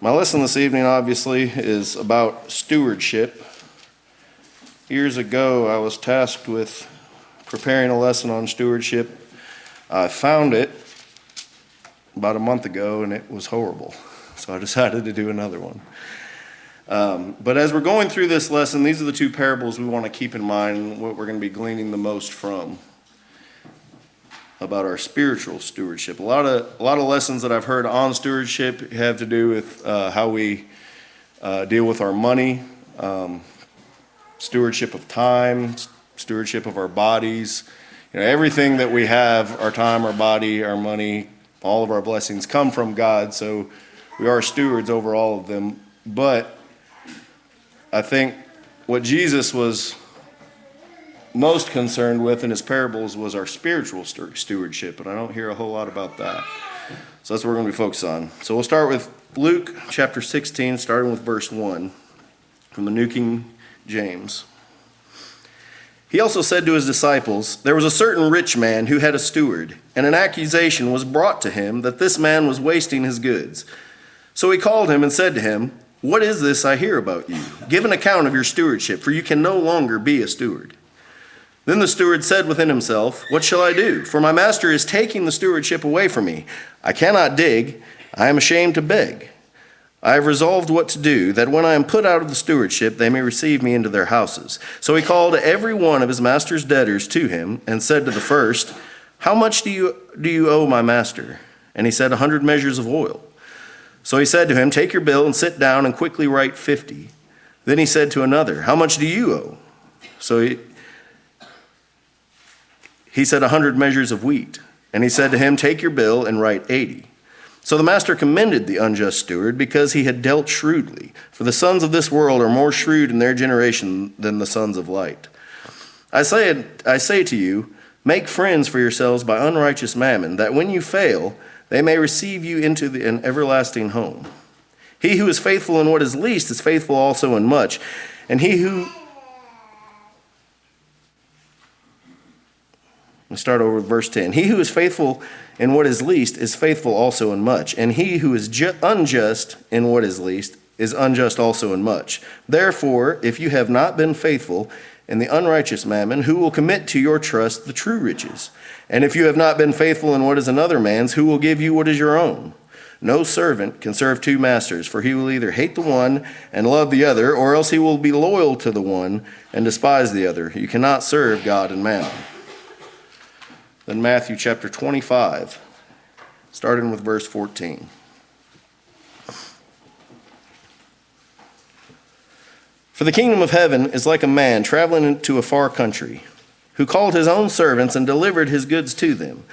My lesson this evening, obviously, is about stewardship. Years ago, I was tasked with preparing a lesson on stewardship. I found it about a month ago, and it was horrible. So I decided to do another one. But as we're going through this lesson, these are the two parables we want to keep in mind, what we're going to be gleaning the most from about our spiritual stewardship. A lot of lessons that I've heard on stewardship have to do with how we deal with our money, stewardship of time, stewardship of our bodies. Everything that we have, our time, our body, our money, all of our blessings come from God, so we are stewards over all of them. But I think what Jesus was most concerned with in his parables was our spiritual stewardship, and I don't hear a whole lot about that. So that's what we're going to be focused on. So we'll start with Luke chapter 16, starting with verse 1 from the New King James. He also said to his disciples, "There was a certain rich man who had a steward, and an accusation was brought to him that this man was wasting his goods. So he called him and said to him, 'What is this I hear about you? Give an account of your stewardship, for you can no longer be a steward.' Then the steward said within himself, 'What shall I do? For my master is taking the stewardship away from me. I cannot dig. I am ashamed to beg. I have resolved what to do, that when I am put out of the stewardship, they may receive me into their houses.' So he called every one of his master's debtors to him and said to the first, 'How much do you owe my master?' And he said, 100 measures of oil. So he said to him, 'Take your bill and sit down and quickly write 50. Then he said to another, 'How much do you owe?' So he said, 100 measures of wheat. And he said to him, 'Take your bill and write 80. So the master commended the unjust steward because he had dealt shrewdly. For the sons of this world are more shrewd in their generation than the sons of light. I say to you, make friends for yourselves by unrighteous mammon, that when you fail, they may receive you into an everlasting home. He who is faithful in what is least is faithful also in much, and he who..." Let's start over with verse 10. "He who is faithful in what is least is faithful also in much, and he who is unjust in what is least is unjust also in much. Therefore, if you have not been faithful in the unrighteous mammon, who will commit to your trust the true riches? And if you have not been faithful in what is another man's, who will give you what is your own? No servant can serve two masters, for he will either hate the one and love the other, or else he will be loyal to the one and despise the other. You cannot serve God and mammon." Then Matthew chapter 25, starting with verse 14. "For the kingdom of heaven is like a man traveling into a far country, who called his own servants and delivered his goods to them.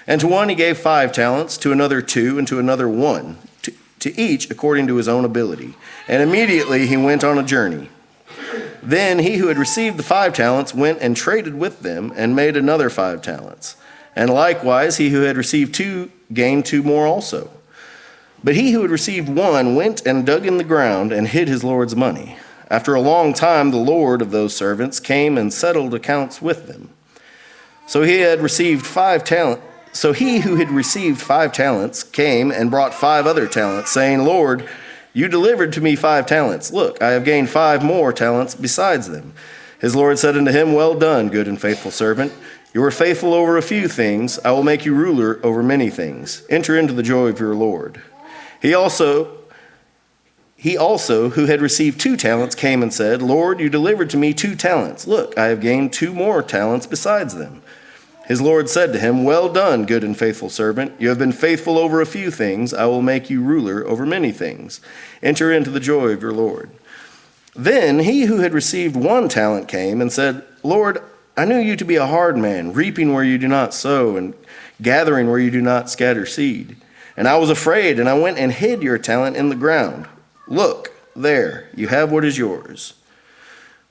And to one he gave 5 talents, to another 2, and to another 1, to each according to his own ability. And immediately he went on a journey. Then he who had received the 5 talents went and traded with them and made another 5 talents. And likewise he who had received 2 gained 2 more also. But he who had received 1 went and dug in the ground and hid his Lord's money. After a long time the Lord of those servants came and settled accounts with them. So he who had received 5 talents came and brought 5 other talents, saying, 'Lord, you delivered to me 5 talents. Look, I have gained 5 more talents besides them.' His Lord said unto him, 'Well done, good and faithful servant. You were faithful over a few things. I will make you ruler over many things. Enter into the joy of your Lord.' He also who had received 2 talents came and said, 'Lord, you delivered to me 2 talents. Look, I have gained 2 more talents besides them.' His Lord said to him, 'Well done, good and faithful servant. You have been faithful over a few things. I will make you ruler over many things. Enter into the joy of your Lord.' Then he who had received 1 talent came and said, 'Lord, I knew you to be a hard man, reaping where you do not sow and gathering where you do not scatter seed. And I was afraid, and I went and hid your talent in the ground. Look, there, you have what is yours.'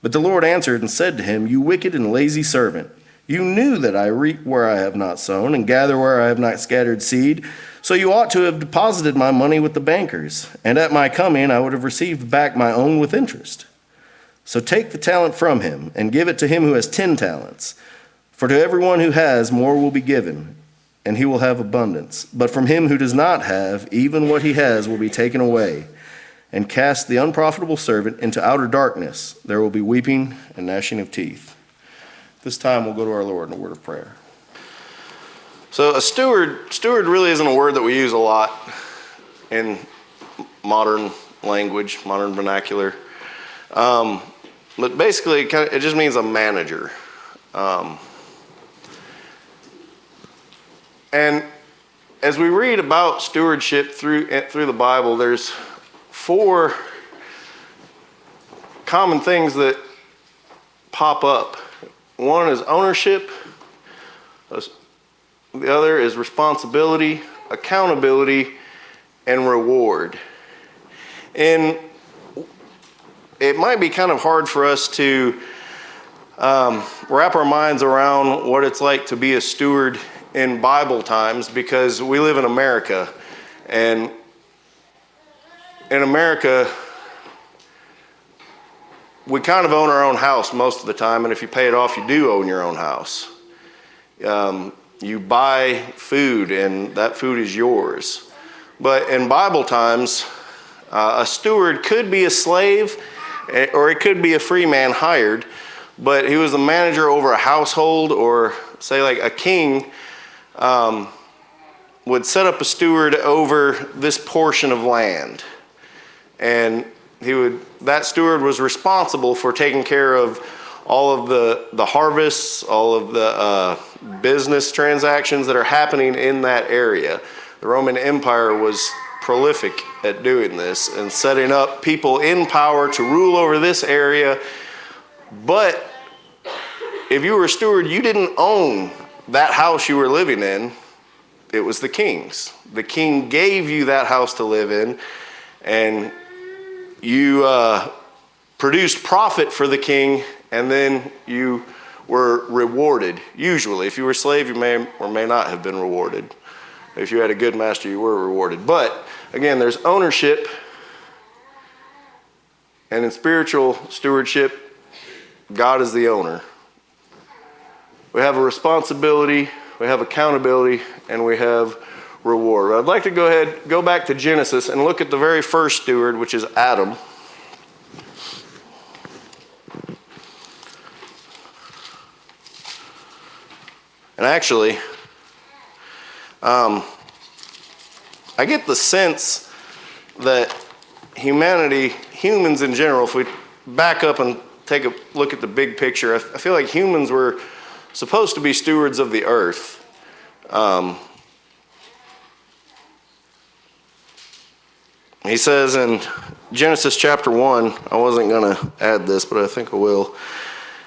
But the Lord answered and said to him, 'You wicked and lazy servant, you knew that I reap where I have not sown and gather where I have not scattered seed. So you ought to have deposited my money with the bankers, and at my coming I would have received back my own with interest. So take the talent from him and give it to him who has 10 talents. For to everyone who has, more will be given, and he will have abundance. But from him who does not have, even what he has will be taken away. and cast the unprofitable servant into outer darkness. There will be weeping and gnashing of teeth. This time we'll go to our Lord in a word of prayer. So a steward really isn't a word that we use a lot in modern language, modern vernacular. But basically it just means a manager. And as we read about stewardship through the Bible, there's 4 common things that pop up. One is ownership. The other is responsibility, accountability, and reward. And it might be kind of hard for us to wrap our minds around what it's like to be a steward in Bible times, because we live in America, and in America we kind of own our own house most of the time, and if you pay it off, you do own your own house. You buy food, and that food is yours. But in Bible times, a steward could be a slave, or it could be a free man hired, but he was the manager over a household, or say like a king would set up a steward over this portion of land. And that steward was responsible for taking care of all of the harvests, all of the business transactions that are happening in that area. The Roman Empire was prolific at doing this and setting up people in power to rule over this area. But if you were a steward, you didn't own that house you were living in. It was the king's. The king gave you that house to live in, and you produced profit for the king, and then you were rewarded. Usually, if you were a slave, you may or may not have been rewarded. If you had a good master, you were rewarded. But again, there's ownership, and in spiritual stewardship, God is the owner. We have a responsibility, we have accountability, and we have reward. I'd like to go back to Genesis and look at the very first steward, which is Adam. And actually, I get the sense that humans in general, if we back up and take a look at the big picture, I feel like humans were supposed to be stewards of the earth. He says in Genesis chapter 1, I wasn't going to add this, but I think I will.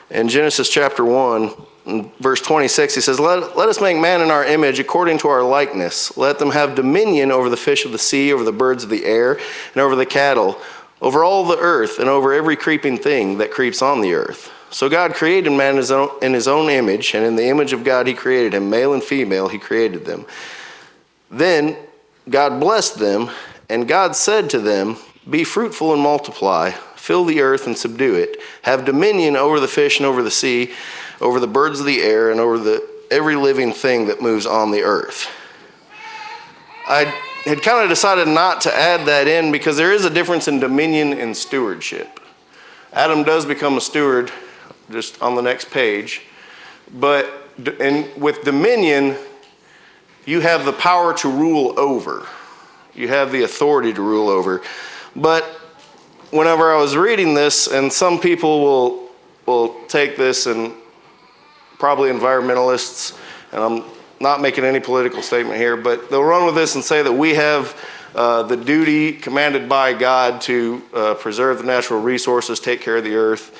In Genesis chapter 1, in verse 26, he says, Let us make man in our image according to our likeness. Let them have dominion over the fish of the sea, over the birds of the air, and over the cattle, over all the earth, and over every creeping thing that creeps on the earth. So God created man in his own image, and in the image of God he created him, male and female he created them. Then God blessed them, and God said to them, Be fruitful and multiply, fill the earth and subdue it, have dominion over the fish and over the sea, over the birds of the air, and over every living thing that moves on the earth. I had kind of decided not to add that in because there is a difference in dominion and stewardship. Adam does become a steward just on the next page, but with dominion, you have the power to rule over. You have the authority to rule over. But whenever I was reading this, and some people will take this, and probably environmentalists, and I'm not making any political statement here, but they'll run with this and say that we have the duty commanded by God to preserve the natural resources, take care of the earth,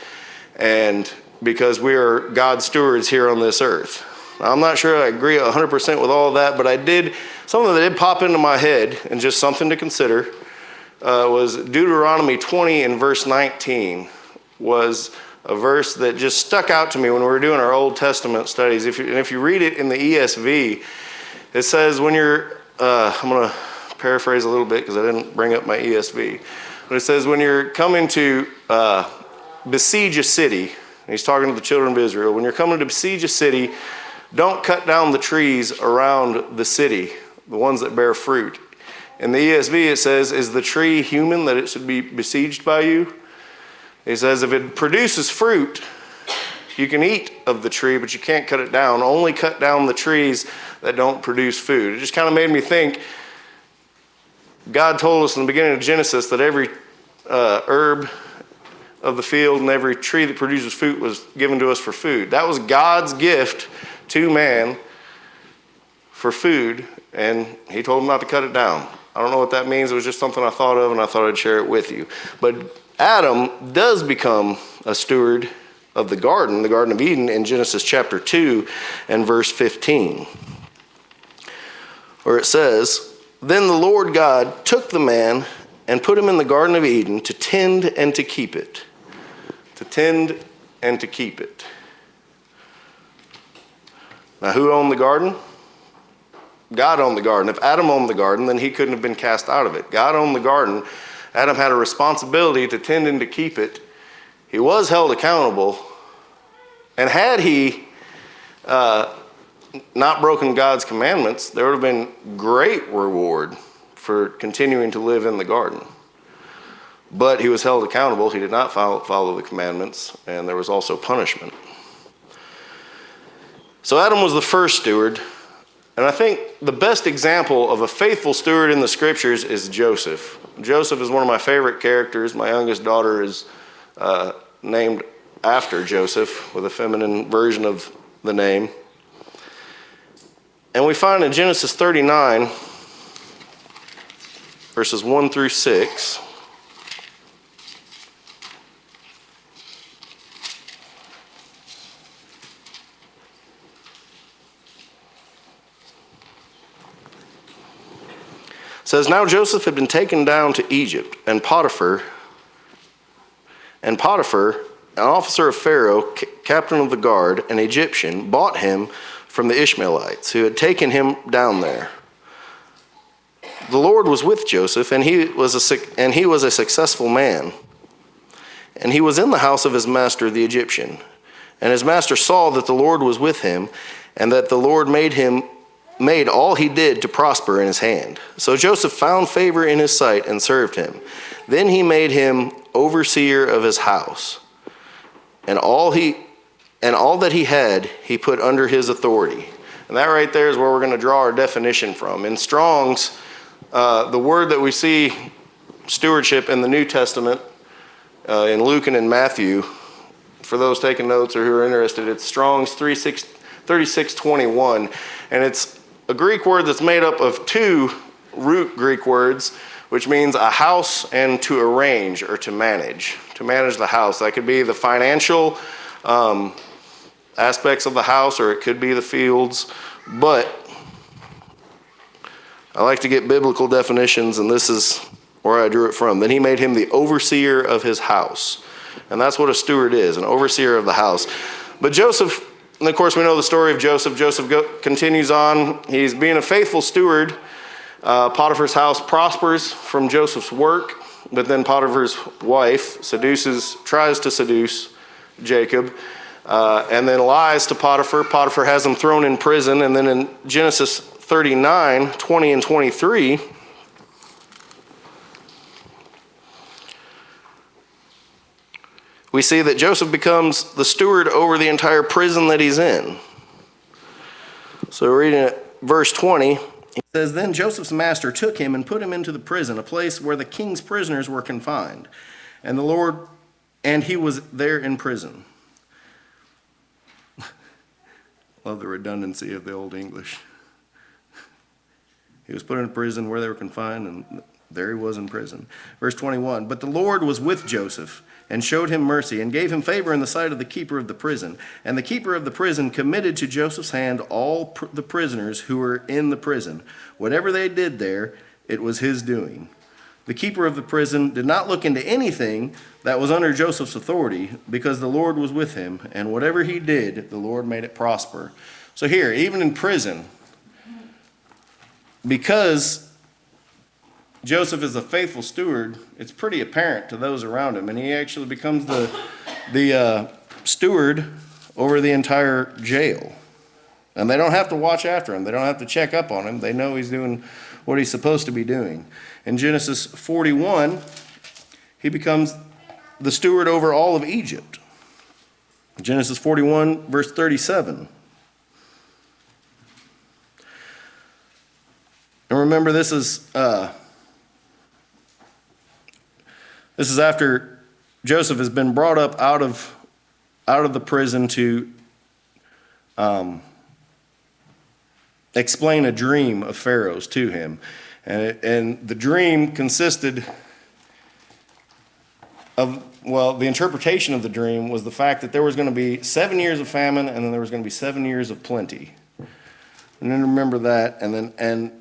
and because we are God's stewards here on this earth. Now, I'm not sure I agree 100% with all of that, but something that did pop into my head, and just something to consider, was Deuteronomy 20 and verse 19 was a verse that just stuck out to me when we were doing our Old Testament studies. If you read it in the ESV, it says when you're, I'm going to paraphrase a little bit because I didn't bring up my ESV, but it says when you're coming to besiege a city, and he's talking to the children of Israel, when you're coming to besiege a city, don't cut down the trees around the city, the ones that bear fruit. In the ESV it says, is the tree human that it should be besieged by you? He says if it produces fruit, you can eat of the tree, but you can't cut it down. Only cut down the trees that don't produce food. It just kind of made me think, God told us in the beginning of Genesis that every herb of the field and every tree that produces fruit was given to us for food. That was God's gift to man for food, and he told him not to cut it down. I don't know what that means. It was just something I thought of, and I thought I'd share it with you. But Adam does become a steward of the Garden of Eden, in Genesis chapter 2 and verse 15, where it says, then the Lord God took the man and put him in the Garden of Eden to tend and to keep it. To tend and to keep it. Now, who owned the garden? God owned the garden. If Adam owned the garden, then he couldn't have been cast out of it. God owned the garden. Adam had a responsibility to tend and to keep it. He was held accountable. And had he not broken God's commandments, there would have been great reward for continuing to live in the garden. But he was held accountable. He did not follow the commandments, and there was also punishment. So Adam was the first steward. And I think the best example of a faithful steward in the scriptures is Joseph. Joseph is one of my favorite characters. My youngest daughter is named after Joseph, with a feminine version of the name. And we find in Genesis 39, verses 1 through 6, says, now Joseph had been taken down to Egypt, and Potiphar, an officer of Pharaoh, captain of the guard, an Egyptian, bought him from the Ishmaelites who had taken him down there. The Lord was with Joseph, and he was a successful man. And he was in the house of his master, the Egyptian. And his master saw that the Lord was with him, and that the Lord made all he did to prosper in his hand. So Joseph found favor in his sight and served him. Then he made him overseer of his house, and all that he had he put under his authority. And that right there is where we're going to draw our definition from. In Strong's, the word that we see stewardship in the New Testament, in Luke and in Matthew, for those taking notes or who are interested, it's Strong's 3621, and it's a Greek word that's made up of two root Greek words, which means a house and to arrange or to manage the house. That could be the financial aspects of the house, or it could be the fields. But I like to get biblical definitions, and this is where I drew it from. Then he made him the overseer of his house. And that's what a steward is, an overseer of the house. But Joseph, and of course we know the story of Joseph. Joseph continues on. He's being a faithful steward. Potiphar's house prospers from Joseph's work, but then Potiphar's wife tries to seduce Jacob, and then lies to Potiphar. Potiphar has him thrown in prison. And then in Genesis 39, 20 and 23, we see that Joseph becomes the steward over the entire prison that he's in. So reading at verse 20, it says, then Joseph's master took him and put him into the prison, a place where the king's prisoners were confined. And he was there in prison. Love the redundancy of the Old English. He was put in prison where they were confined, and there he was in prison. Verse 21, but the Lord was with Joseph, and showed him mercy, and gave him favor in the sight of the keeper of the prison. And the keeper of the prison committed to Joseph's hand all the prisoners who were in the prison. Whatever they did there, it was his doing. The keeper of the prison did not look into anything that was under Joseph's authority, because the Lord was with him, and whatever he did, the Lord made it prosper. So here, even in prison, because Joseph is a faithful steward, it's pretty apparent to those around him, and he actually becomes the steward over the entire jail. And they don't have to watch after him. They don't have to check up on him. They know he's doing what he's supposed to be doing. In Genesis 41, he becomes the steward over all of Egypt. Genesis 41, verse 37. And remember, this is after Joseph has been brought up out of the prison to explain a dream of Pharaoh's to him. And the dream consisted of, well, the interpretation of the dream was the fact that there was going to be 7 years of famine, and then there was going to be 7 years of plenty. And then remember that, and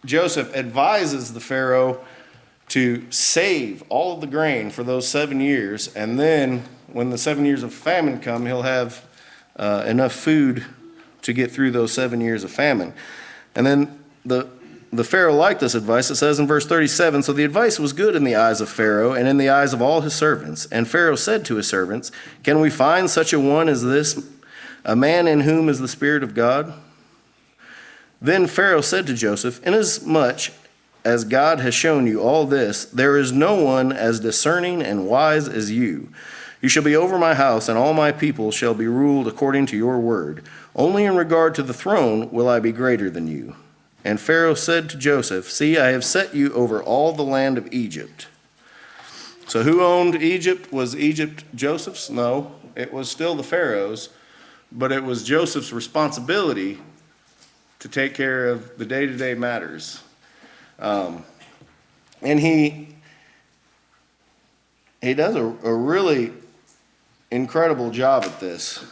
Joseph advises the Pharaoh to save all of the grain for those 7 years, and then when the 7 years of famine come, he'll have enough food to get through those 7 years of famine. And then the Pharaoh liked this advice. It says in verse 37, so the advice was good in the eyes of Pharaoh and in the eyes of all his servants. And Pharaoh said to his servants, can we find such a one as this, a man in whom is the Spirit of God? Then Pharaoh said to Joseph, inasmuch as God has shown you all this, there is no one as discerning and wise as you. You shall be over my house, and all my people shall be ruled according to your word. Only in regard to the throne will I be greater than you. And Pharaoh said to Joseph, see, I have set you over all the land of Egypt. So who owned Egypt? Was Egypt Joseph's? No, it was still the Pharaoh's, but it was Joseph's responsibility to take care of the day-to-day matters. And he does a really incredible job at this.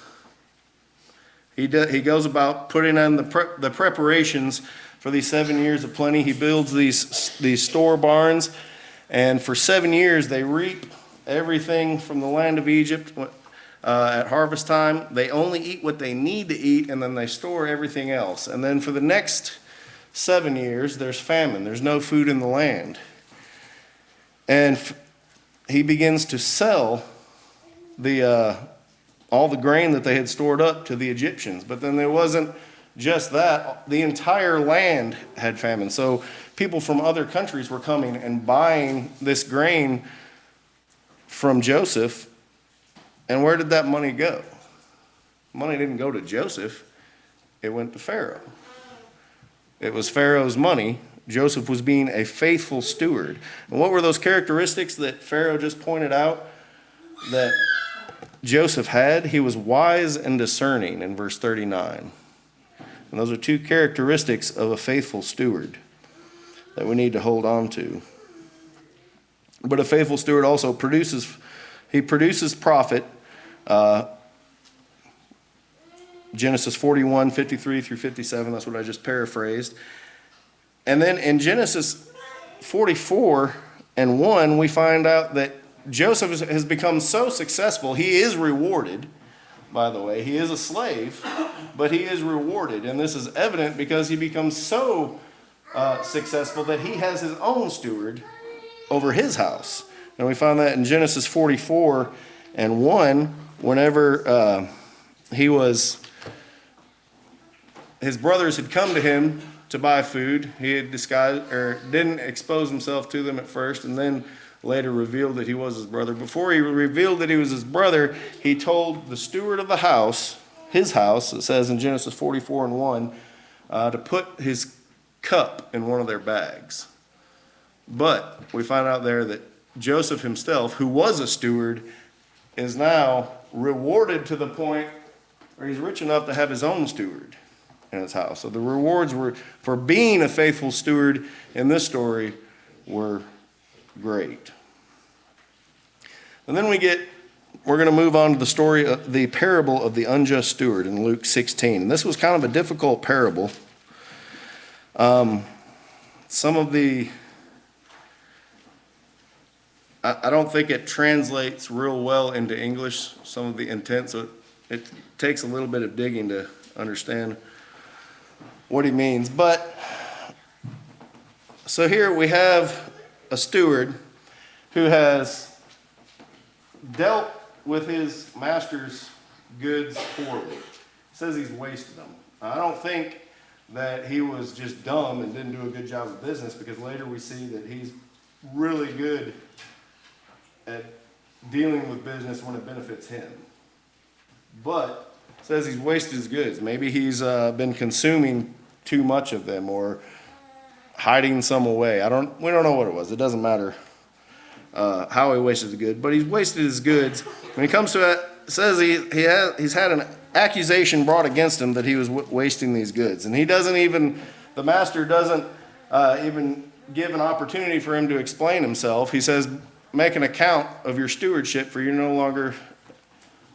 He goes about putting on the preparations for these 7 years of plenty. He builds these store barns, and for 7 years they reap everything from the land of Egypt. At harvest time, they only eat what they need to eat, and then they store everything else. And then for the next 7 years, there's famine. There's no food in the land. And he begins to sell all the grain that they had stored up to the Egyptians. But then there wasn't just that. The entire land had famine. So people from other countries were coming and buying this grain from Joseph. And where did that money go? Money didn't go to Joseph. It went to Pharaoh. It was Pharaoh's money. Joseph was being a faithful steward. And what were those characteristics that Pharaoh just pointed out that Joseph had? He was wise and discerning in verse 39. And those are two characteristics of a faithful steward that we need to hold on to. But a faithful steward also produces profit. Genesis 41, 53 through 57, that's what I just paraphrased. And then in Genesis 44 and 1, we find out that Joseph has become so successful. He is rewarded, by the way. He is a slave, but he is rewarded. And this is evident because he becomes so successful that he has his own steward over his house. And we find that in Genesis 44 and 1, whenever his brothers had come to him to buy food. He had didn't expose himself to them at first, and then later revealed that he was his brother. Before he revealed that he was his brother, he told the steward of the house, his house, it says in Genesis 44 and 1, to put his cup in one of their bags. But we find out there that Joseph himself, who was a steward, is now rewarded to the point where he's rich enough to have his own steward in his house. So the rewards were for being a faithful steward in this story were great. And then we're going to move on to the story of the parable of the unjust steward in Luke 16. And this was kind of a difficult parable. I don't think it translates real well into English, some of the intent, so it takes a little bit of digging to understand what he means. But, so here we have a steward who has dealt with his master's goods poorly. It says he's wasted them. I don't think that he was just dumb and didn't do a good job of business, because later we see that he's really good at dealing with business when it benefits him. But it says he's wasted his goods. Maybe he's been consuming too much of them, or hiding some away. We don't know what it was. It doesn't matter how he wasted the good, but he's wasted his goods. When he comes to it, it says he's had an accusation brought against him that he was wasting these goods. And the master doesn't even give an opportunity for him to explain himself. He says, make an account of your stewardship, for you're no longer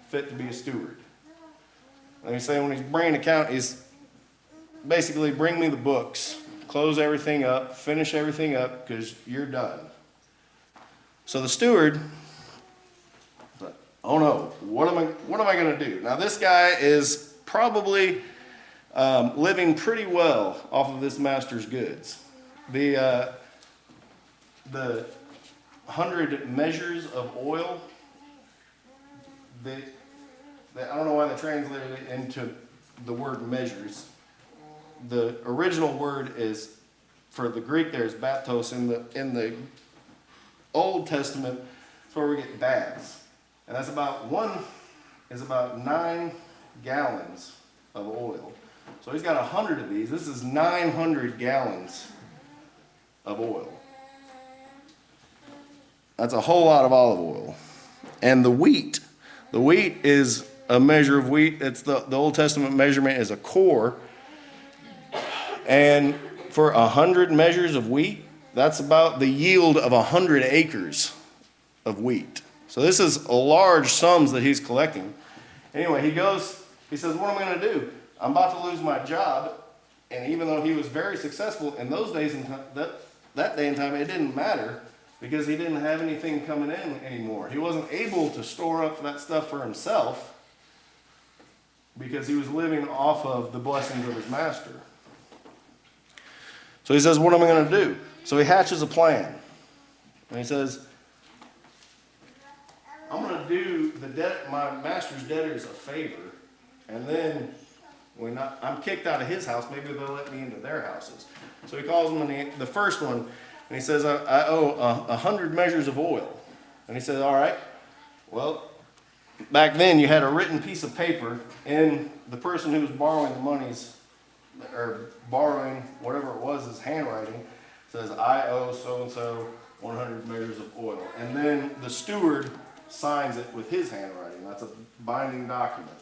fit to be a steward. And he's saying when he's bringing an account, he's basically, bring me the books, close everything up, finish everything up, because you're done. So the steward, oh no, what am I going to do? Now this guy is probably living pretty well off of this master's goods. The 100 measures of oil, I don't know why they translated it into the word measures. The original word is, for the Greek there, is bathos. In the Old Testament, that's where we get baths. And that's about 9 gallons of oil. So he's got 100 of these. This is 900 gallons of oil. That's a whole lot of olive oil. And the wheat is a measure of wheat. It's the Old Testament measurement is a core. And for 100 measures of wheat, that's about the yield of 100 acres of wheat. So this is large sums that he's collecting. Anyway, he says, what am I going to do? I'm about to lose my job. And even though he was very successful in those days, that day and time, it didn't matter, because he didn't have anything coming in anymore. He wasn't able to store up that stuff for himself, because he was living off of the blessings of his master. So he says, what am I going to do? So he hatches a plan. And he says, I'm going to do my master's debtors a favor, and then when I'm kicked out of his house, maybe they'll let me into their houses. So he calls them, the first one, and he says, I owe 100 measures of oil. And he says, all right, well, back then you had a written piece of paper, and the person who was borrowing the monies, or borrowing whatever it was, his handwriting, says, I owe so-and-so 100 measures of oil. And then the steward signs it with his handwriting. That's a binding document.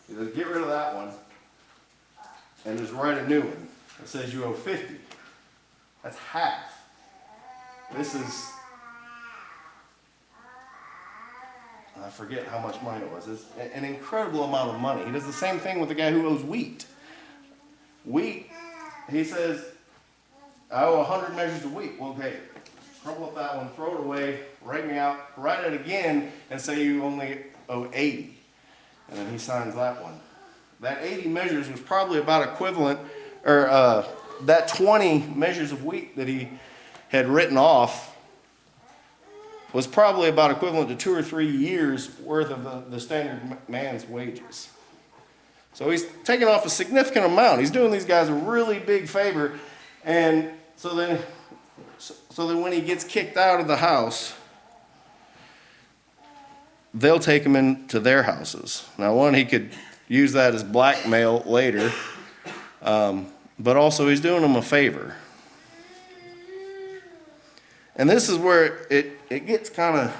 He says, get rid of that one and just write a new one. It says you owe 50. That's half. This is, I forget how much money it was. It's an incredible amount of money. He does the same thing with the guy who owes wheat. Wheat, he says, I owe 100 measures of wheat. Well, okay, crumple up that one, throw it away, write it again, and say you only owe 80. And then he signs that one. That 80 measures was probably about equivalent, or that 20 measures of wheat that he had written off was probably about equivalent to 2 or 3 years worth of the standard man's wages. So he's taking off a significant amount. He's doing these guys a really big favor. And so then when he gets kicked out of the house, they'll take him into their houses. Now, one, he could use that as blackmail later, but also he's doing them a favor. And this is where it gets kind of,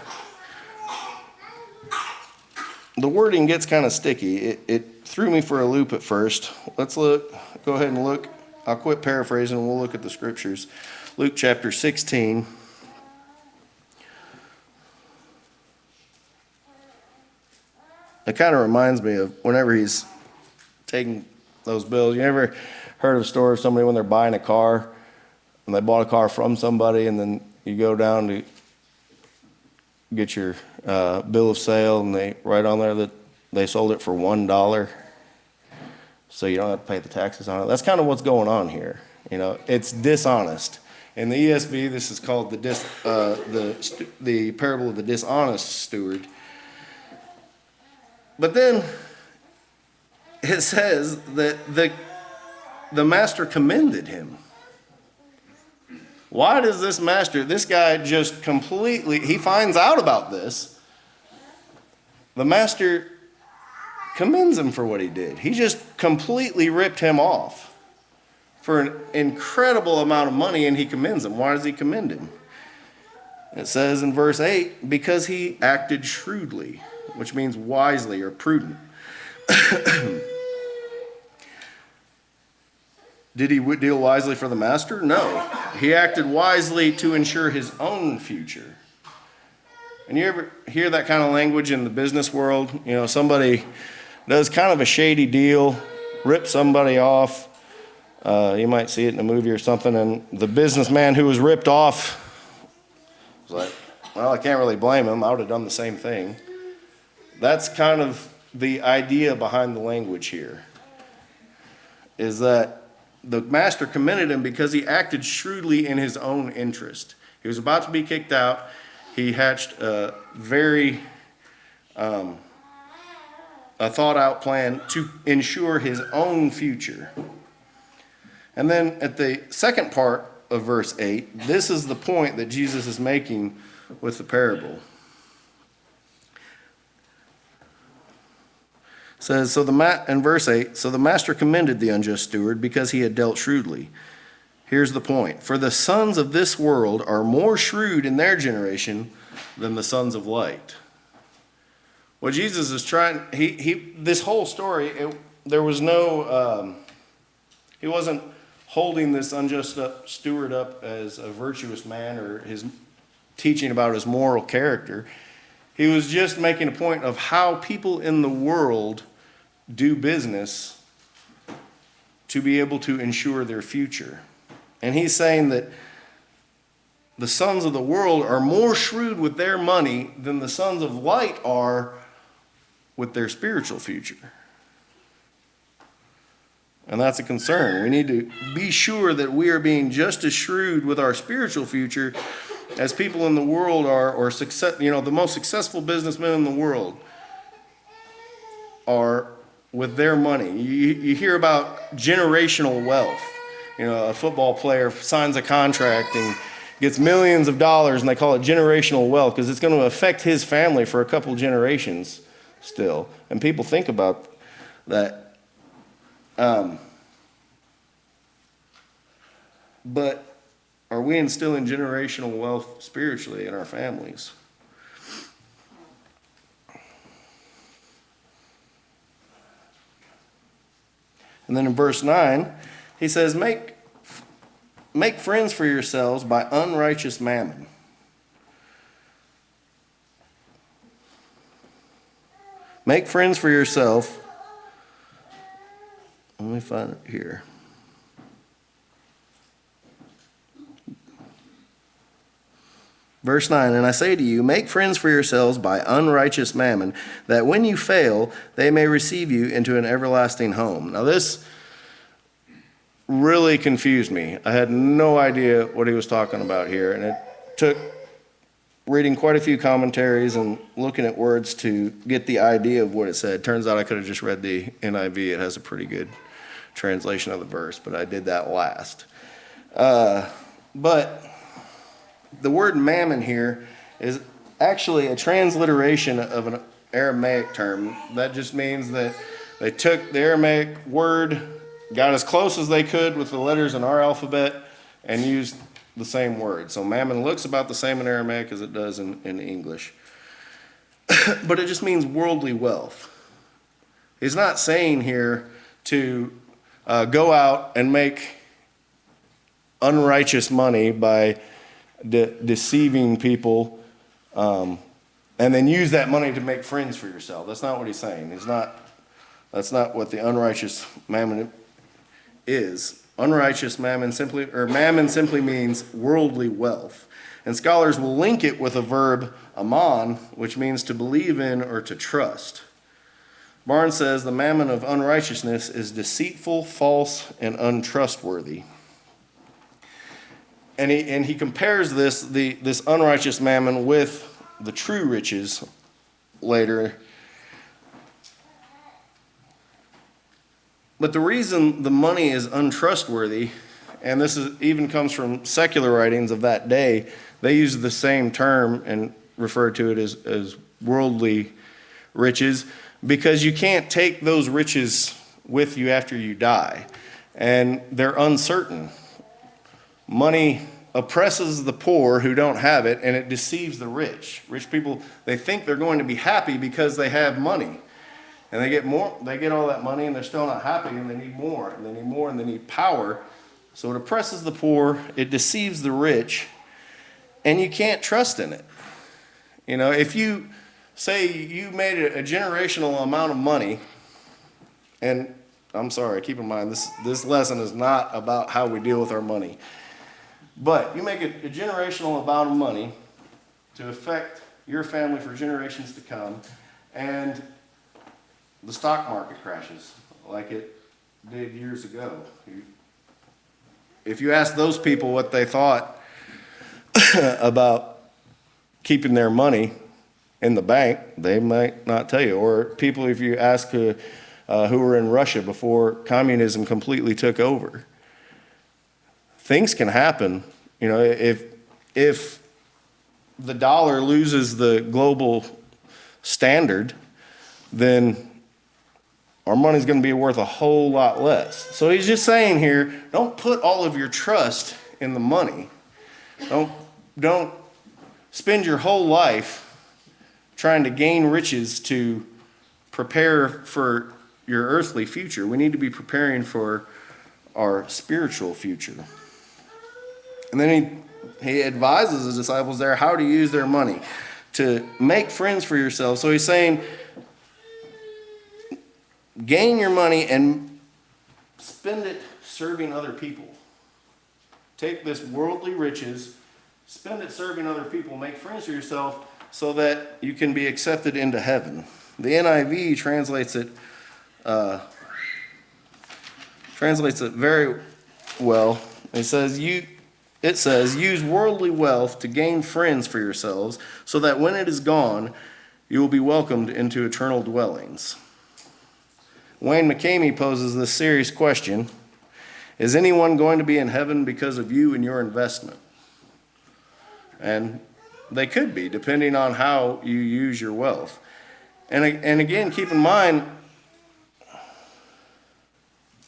the wording gets kind of sticky. It threw me for a loop at first. Let's go ahead and look. I'll quit paraphrasing and we'll look at the scriptures. Luke chapter 16. It kind of reminds me of whenever he's taking those bills. You ever heard of a story of somebody when they're buying a car and they bought a car from somebody, and then you go down to get your bill of sale and they write on there that they sold it for $1, so you don't have to pay the taxes on it? That's kind of what's going on here. You know, it's dishonest. In the ESV, this is called the parable of the dishonest steward. But then it says that the master commended him. Why does this guy just completely, he finds out about this. The master commends him for what he did. He just completely ripped him off for an incredible amount of money, and he commends him. Why does he commend him? It says in verse 8, because he acted shrewdly, which means wisely or prudent. Did he deal wisely for the master? No. He acted wisely to ensure his own future. And you ever hear that kind of language in the business world? You know, somebody does kind of a shady deal, rips somebody off. You might see it in a movie or something, and the businessman who was ripped off was like, well, I can't really blame him. I would have done the same thing. That's kind of the idea behind the language here, is that the master commended him because he acted shrewdly in his own interest. He was about to be kicked out. He hatched a very thought-out plan to ensure his own future. And then at the second part of verse 8, this is the point that Jesus is making with the parable. It says, in verse 8, so the master commended the unjust steward because he had dealt shrewdly. Here's the point. For the sons of this world are more shrewd in their generation than the sons of light. What Jesus is trying, this whole story, there was no, he wasn't holding this unjust steward up as a virtuous man or his teaching about his moral character. He was just making a point of how people in the world do business to be able to ensure their future. And he's saying that the sons of the world are more shrewd with their money than the sons of light are with their spiritual future. And that's a concern. We need to be sure that we are being just as shrewd with our spiritual future as people in the world are, or the most successful businessmen in the world are with their money. You hear about generational wealth. You know, a football player signs a contract and gets millions of dollars, and they call it generational wealth because it's going to affect his family for a couple generations still. And people think about that. But are we instilling generational wealth spiritually in our families? And then in verse 9, he says, make friends for yourselves by unrighteous mammon. Make friends for yourself. Let me find it here. Verse 9, and I say to you, make friends for yourselves by unrighteous mammon, that when you fail, they may receive you into an everlasting home. Now this really confused me. I had no idea what he was talking about here, and it took reading quite a few commentaries and looking at words to get the idea of what it said. Turns out I could have just read the NIV. It has a pretty good translation of the verse, but I did that last. But the word mammon here is actually a transliteration of an Aramaic term. That just means that they took the Aramaic word, got as close as they could with the letters in our alphabet, and used the same word. So mammon looks about the same in Aramaic as it does in English. But it just means worldly wealth. He's not saying here to go out and make unrighteous money by deceiving people, and then use that money to make friends for yourself. That's not what he's saying. That's not what the unrighteous mammon is. Unrighteous mammon simply means worldly wealth. And scholars will link it with a verb, aman, which means to believe in or to trust. Barnes says the mammon of unrighteousness is deceitful, false, and untrustworthy. And he compares this unrighteous mammon with the true riches later. But the reason the money is untrustworthy, and even comes from secular writings of that day, they use the same term and refer to it as worldly riches, because you can't take those riches with you after you die, and they're uncertain. Money oppresses the poor who don't have it, and it deceives the rich. Rich people, they think they're going to be happy because they have money. And they get all that money, and they're still not happy, and they need more, and they need more, and they need power. So it oppresses the poor, it deceives the rich, and you can't trust in it. You know, if you say you made a generational amount of money, and I'm sorry, keep in mind, this lesson is not about how we deal with our money. But you make a generational amount of money to affect your family for generations to come, and the stock market crashes like it did years ago. If you ask those people what they thought about keeping their money in the bank, they might not tell you. Or people, if you ask who were in Russia before communism completely took over, things can happen. You know, if the dollar loses the global standard, then our money's going to be worth a whole lot less. So he's just saying here, don't put all of your trust in the money. Don't spend your whole life trying to gain riches to prepare for your earthly future. We need to be preparing for our spiritual future. And then he advises his disciples there how to use their money to make friends for yourselves. So he's saying, gain your money and spend it serving other people. Take this worldly riches, spend it serving other people, make friends for yourself so that you can be accepted into heaven. The NIV translates it very well. It says, use worldly wealth to gain friends for yourselves, so that when it is gone, you will be welcomed into eternal dwellings. Wayne McCamey poses this serious question: is anyone going to be in heaven because of you and your investment? And they could be, depending on how you use your wealth. And again, keep in mind,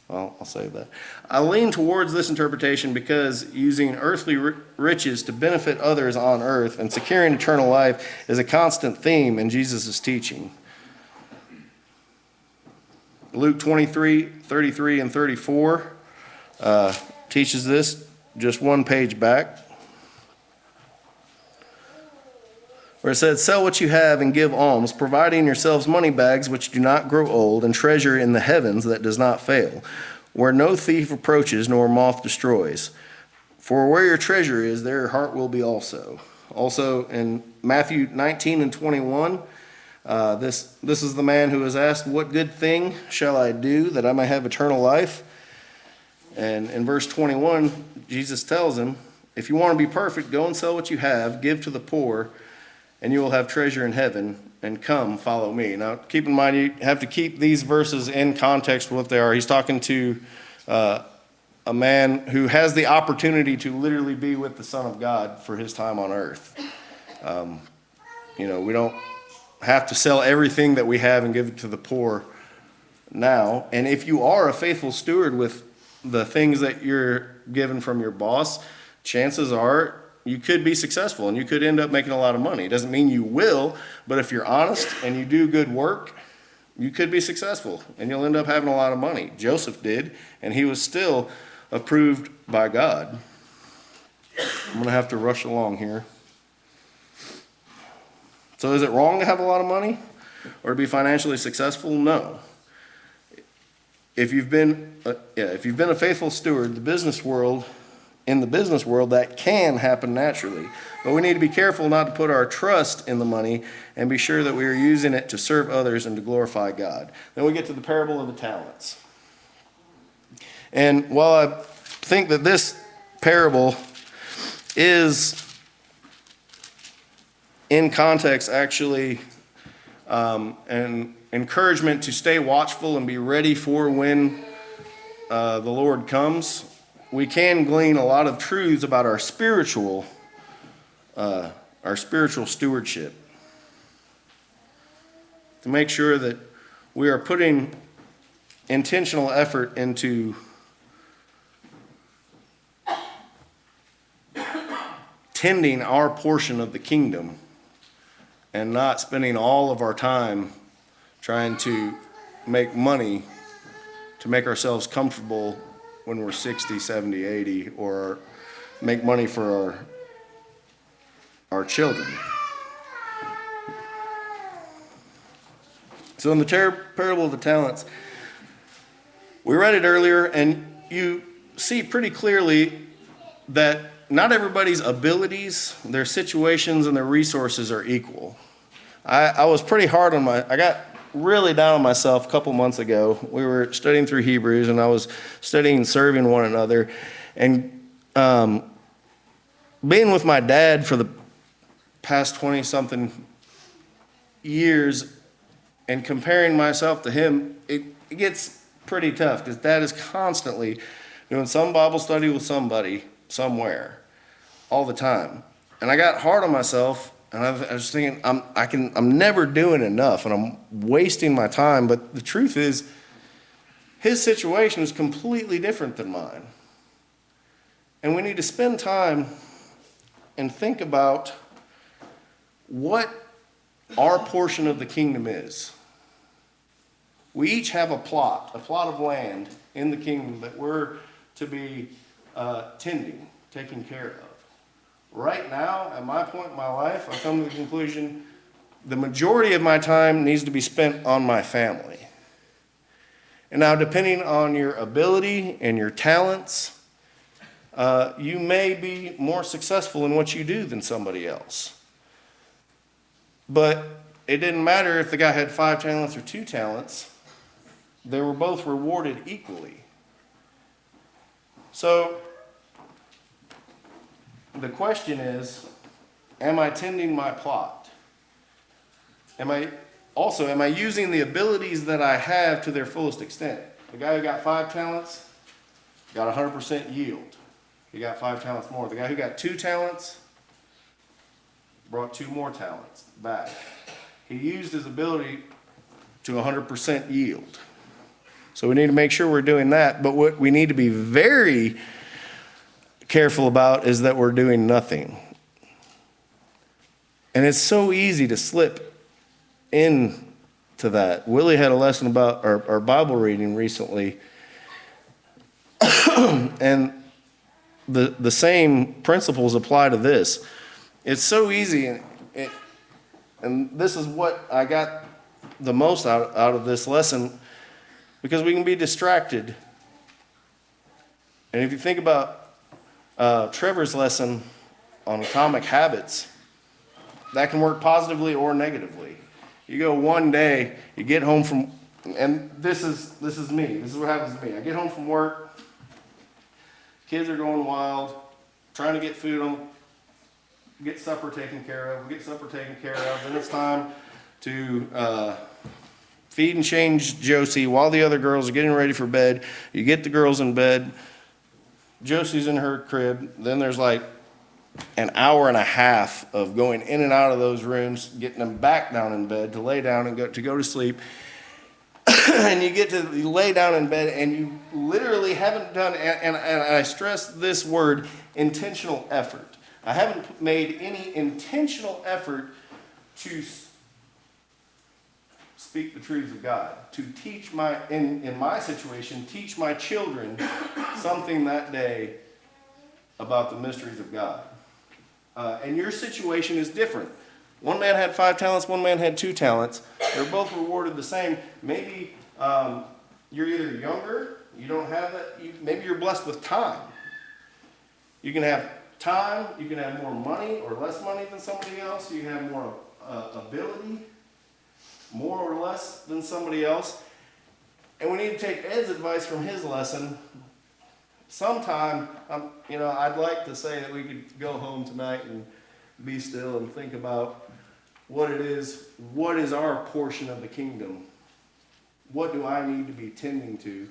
well, I'll save that. I lean towards this interpretation because using earthly riches to benefit others on earth and securing eternal life is a constant theme in Jesus' teaching. Luke 23:33 and 34 teaches this, just one page back, where it says, sell what you have and give alms, providing yourselves money bags which do not grow old, and treasure in the heavens that does not fail, where no thief approaches nor moth destroys. For where your treasure is, there your heart will be also. Also in Matthew 19 and 21, this is the man who was asked, what good thing shall I do that I may have eternal life? And in verse 21, Jesus tells him, if you want to be perfect, go and sell what you have, give to the poor, and you will have treasure in heaven, and come, follow me. Now, keep in mind, you have to keep these verses in context with what they are. He's talking to a man who has the opportunity to literally be with the Son of God for his time on earth. We don't have to sell everything that we have and give it to the poor now. And if you are a faithful steward with the things that you're given from your boss, chances are you could be successful and you could end up making a lot of money. It doesn't mean you will, but if you're honest and you do good work, you could be successful and you'll end up having a lot of money. Joseph did, and he was still approved by God. I'm going to have to rush along here. So is it wrong to have a lot of money or to be financially successful? No. If you've been a faithful steward, in the business world, that can happen naturally. But we need to be careful not to put our trust in the money and be sure that we are using it to serve others and to glorify God. Then we get to the parable of the talents. And while I think that this parable is, in context, actually an encouragement to stay watchful and be ready for when the Lord comes, we can glean a lot of truths about our spiritual stewardship. To make sure that we are putting intentional effort into tending our portion of the kingdom and not spending all of our time trying to make money to make ourselves comfortable when we're 60, 70, 80, or make money for our children. So in the parable of the talents, we read it earlier, and you see pretty clearly that not everybody's abilities, their situations, and their resources are equal. I was pretty hard on I got really down on myself a couple months ago. We were studying through Hebrews, and I was studying serving one another. And being with my dad for the past 20-something years and comparing myself to him, it gets pretty tough because Dad is constantly doing some Bible study with somebody somewhere all the time. And I got hard on myself, and I was thinking, I'm never doing enough, and I'm wasting my time. But the truth is, his situation is completely different than mine. And we need to spend time and think about what our portion of the kingdom is. We each have a plot of land in the kingdom that we're to be tending, taking care of. Right now, at my point in my life, I've come to the conclusion the majority of my time needs to be spent on my family. And now, depending on your ability and your talents, you may be more successful in what you do than somebody else. But it didn't matter if the guy had 5 talents or 2 talents. They were both rewarded equally. So the question is, am I tending my plot? Am I using the abilities that I have to their fullest extent? The guy who got 5 talents got 100% yield. He got 5 talents more. The guy who got 2 talents brought 2 more talents back. He used his ability to 100% yield. So we need to make sure we're doing that. But what we need to be very careful about is that we're doing nothing. And it's so easy to slip into that. Willie had a lesson about our Bible reading recently. And the same principles apply to this. It's so easy, and this is what I got the most out of this lesson, because we can be distracted. And if you think about Trevor's lesson on atomic habits, that can work positively or negatively. You go one day, you get home from, and this is me. This is what happens to me. I get home from work, kids are going wild, trying to get food on, get supper taken care of. We get supper taken care of, then it's time to feed and change Josie while the other girls are getting ready for bed. You get the girls in bed, Josie's in her crib, then there's like an hour and a half of going in and out of those rooms, getting them back down in bed to lay down and go to sleep. And you get to lay down in bed and you literally haven't done, and I stress this word, intentional effort. I haven't made any intentional effort to speak the truths of God, to teach in my situation, teach my children something that day about the mysteries of God. And your situation is different. One man had 5 talents, one man had 2 talents. They're both rewarded the same. Maybe you're either younger, you don't have that, maybe you're blessed with time. You can have time, you can have more money or less money than somebody else, you can have more ability, more or less than somebody else. And we need to take Ed's advice from his lesson. Sometime, I'd like to say that we could go home tonight and be still and think about what is our portion of the kingdom. What do I need to be tending to?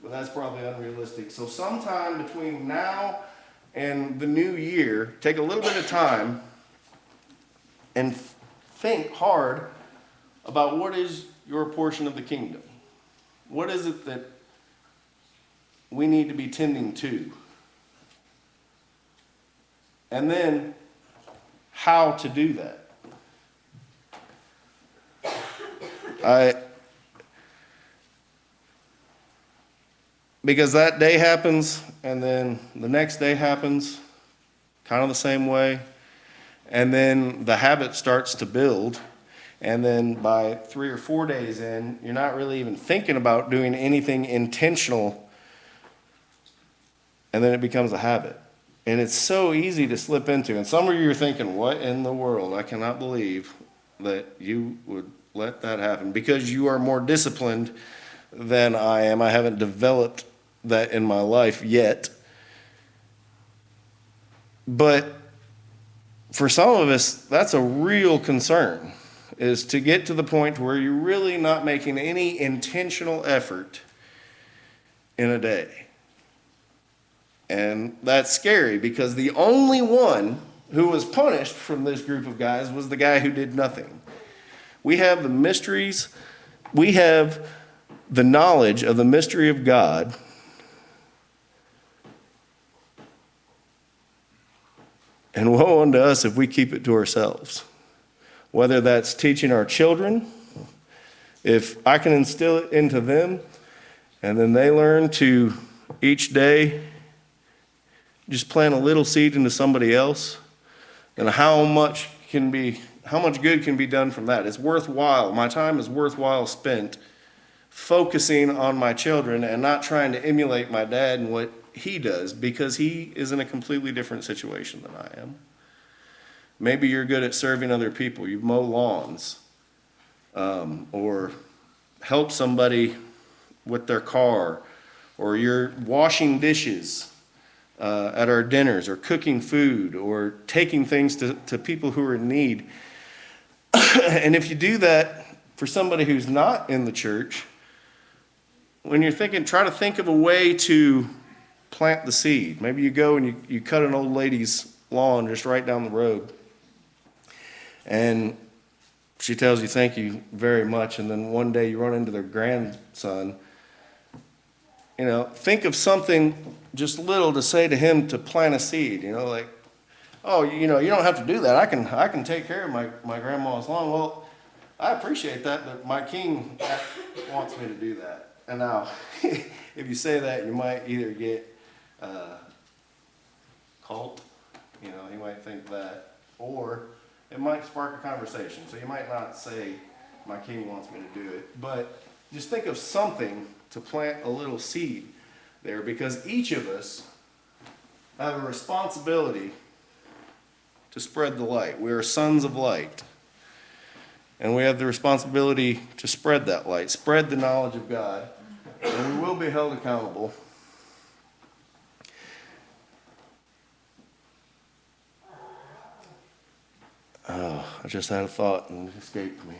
but that's probably unrealistic. So sometime between now and the new year, take a little bit of time and think hard about what is your portion of the kingdom. What is it that we need to be tending to? And then how to do that. Because that day happens, and then the next day happens, kind of the same way, and then the habit starts to build, and then by 3 or 4 days in, you're not really even thinking about doing anything intentional, and then it becomes a habit. And it's so easy to slip into. And some of you are thinking, what in the world? I cannot believe that you would let that happen, because you are more disciplined than I am. I haven't developed that in my life yet. But for some of us, that's a real concern, is to get to the point where you're really not making any intentional effort in a day. And that's scary, because the only one who was punished from this group of guys was the guy who did nothing. We have the mysteries, we have the knowledge of the mystery of God. And woe unto us if we keep it to ourselves. Whether that's teaching our children, if I can instill it into them, and then they learn to each day just plant a little seed into somebody else, and how much good can be done from that. It's worthwhile. My time is worthwhile spent focusing on my children and not trying to emulate my dad and what he does, because he is in a completely different situation than I am. Maybe you're good at serving other people. You mow lawns, or help somebody with their car, or you're washing dishes at our dinners, or cooking food, or taking things to people who are in need. And if you do that for somebody who's not in the church, when you're thinking, try to think of a way to plant the seed. Maybe you go and you cut an old lady's lawn just right down the road, and she tells you thank you very much, and then one day you run into their grandson. Think of something just little to say to him to plant a seed. Like, oh, you don't have to do that. I can take care of my grandma's lawn. Well, I appreciate that, but my king wants me to do that. And now, if you say that, you might either get cult, he might think that, or it might spark a conversation. So you might not say, my king wants me to do it, but just think of something to plant a little seed there, because each of us have a responsibility to spread the light. We are sons of light, and we have the responsibility to spread that light, spread the knowledge of God, and we will be held accountable. Oh, I just had a thought and it escaped me.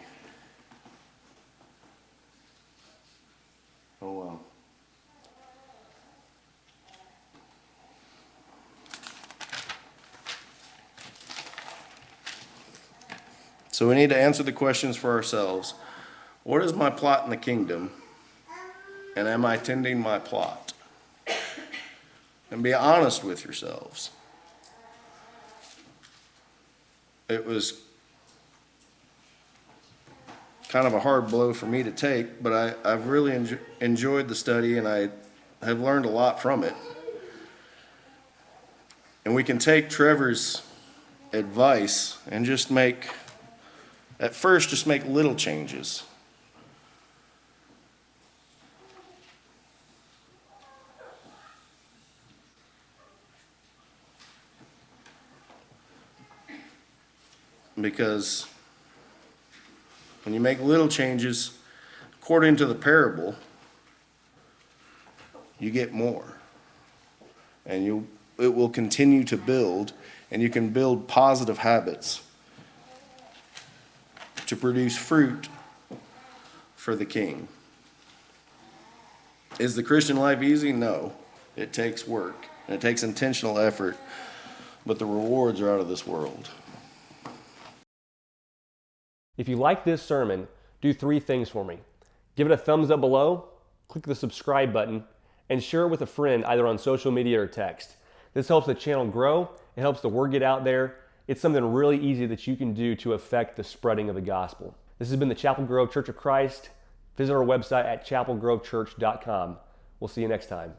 Oh well. So we need to answer the questions for ourselves. What is my plot in the kingdom? And am I tending my plot? And be honest with yourselves. It was kind of a hard blow for me to take, but I've really enjoyed the study, and I have learned a lot from it. And we can take Trevor's advice and just make little changes. Because when you make little changes, according to the parable, you get more. And it will continue to build, and you can build positive habits to produce fruit for the King. Is the Christian life easy? No. It takes work, and it takes intentional effort, but the rewards are out of this world. If you like this sermon, do 3 things for me. Give it a thumbs up below, click the subscribe button, and share it with a friend either on social media or text. This helps the channel grow, it helps the word get out there. It's something really easy that you can do to affect the spreading of the gospel. This has been the Chapel Grove Church of Christ. Visit our website at chapelgrovechurch.com. We'll see you next time.